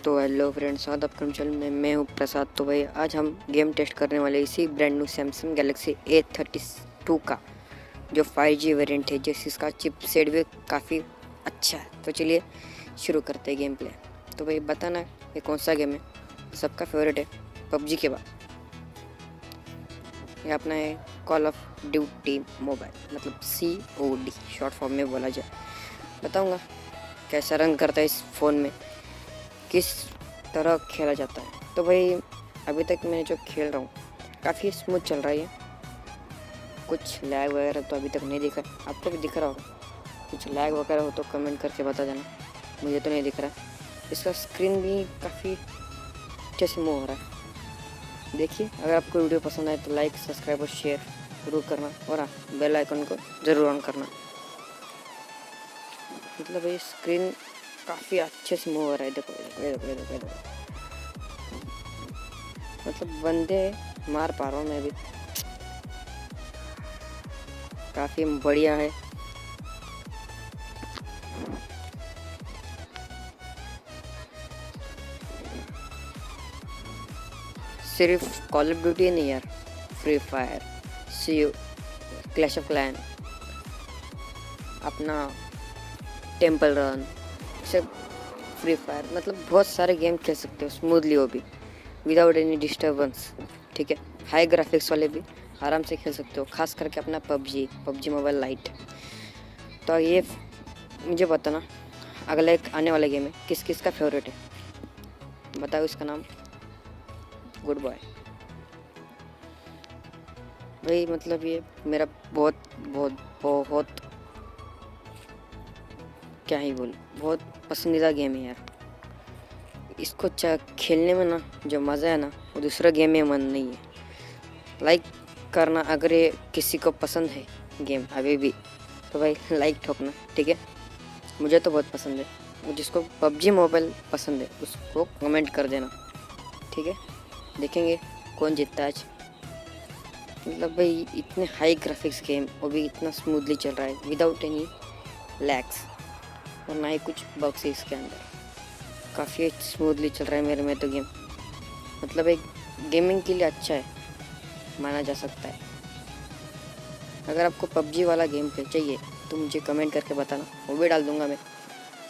तो hello friends, स्वागत आपका चैनल में। मैं हूँ प्रसाद। तो भाई आज हम गेम टेस्ट करने वाले इसी brand new Samsung Galaxy A32 का जो 5G वेरिएंट है, जिस इसका चिपसेट भी काफ़ी अच्छा है। तो चलिए शुरू करते हैं गेम प्ले। तो भाई बताना ये कौन सा गेम है, सबका फेवरेट है PUBG के बाद। ये अपना है कॉल ऑफ ड्यूटी मोबाइल, मतलब COD शॉर्ट फॉर्म में बोला जाए। बताऊँगा कैसा रन करता है इस फ़ोन में, किस तरह खेला जाता है। तो भाई अभी तक मैं जो खेल रहा हूँ काफ़ी स्मूथ चल रहा है। कुछ लैग वगैरह तो अभी तक नहीं दिखा, आपको भी दिख रहा होगा। कुछ लैग वगैरह हो तो कमेंट करके बता देना, मुझे तो नहीं दिख रहा। इसका स्क्रीन भी काफ़ी अच्छे से मूव हो रहा है। देखिए, अगर आपको वीडियो पसंद आए तो लाइक, सब्सक्राइब और शेयर जरूर करना, और हाँ, बेल आइकन को ज़रूर ऑन करना। मतलब ये स्क्रीन काफ़ी अच्छे से मूव हो रहा है। देखो देखो देखो देखो देखो, मतलब बंदे मार पा रहा हूँ मैं भी, काफ़ी बढ़िया है। सिर्फ कॉल ऑफ ड्यूटी नहीं यार, free fire, clash of clan, अपना टेम्पल रन, सब फ्री फायर, मतलब बहुत सारे गेम खेल सकते हो स्मूथली, वो भी विदाउट एनी डिस्टर्बेंस। ठीक है, हाई ग्राफिक्स वाले भी आराम से खेल सकते हो, खास करके अपना पबजी मोबाइल लाइट। तो ये मुझे बताना अगला एक आने वाला गेम है किस किस का फेवरेट है, बताओ इसका नाम। गुड बॉय भाई, मतलब ये मेरा बहुत बहुत बहुत क्या ही बोलूं, बहुत पसंदीदा गेम है यार। इसको खेलने में ना जो मज़ा है ना, वो दूसरा गेम में मन नहीं है। लाइक करना अगर ये किसी को पसंद है गेम अभी भी, तो भाई लाइक ठोकना, ठीक है। मुझे तो बहुत पसंद है। जिसको PUBG मोबाइल पसंद है उसको कमेंट कर देना, ठीक है। देखेंगे कौन जीतता है आज। मतलब भाई इतने हाई ग्राफिक्स गेम, वो भी इतना स्मूथली चल रहा है विदाउट एनी लैग्स, और ना ही कुछ बग्स है इसके अंदर। काफ़ी स्मूथली चल रहा है मेरे में तो गेम, मतलब एक गेमिंग के लिए अच्छा है, माना जा सकता है। अगर आपको PUBG वाला गेम प्ले चाहिए तो मुझे कमेंट करके बताना, वो भी डाल दूंगा मैं।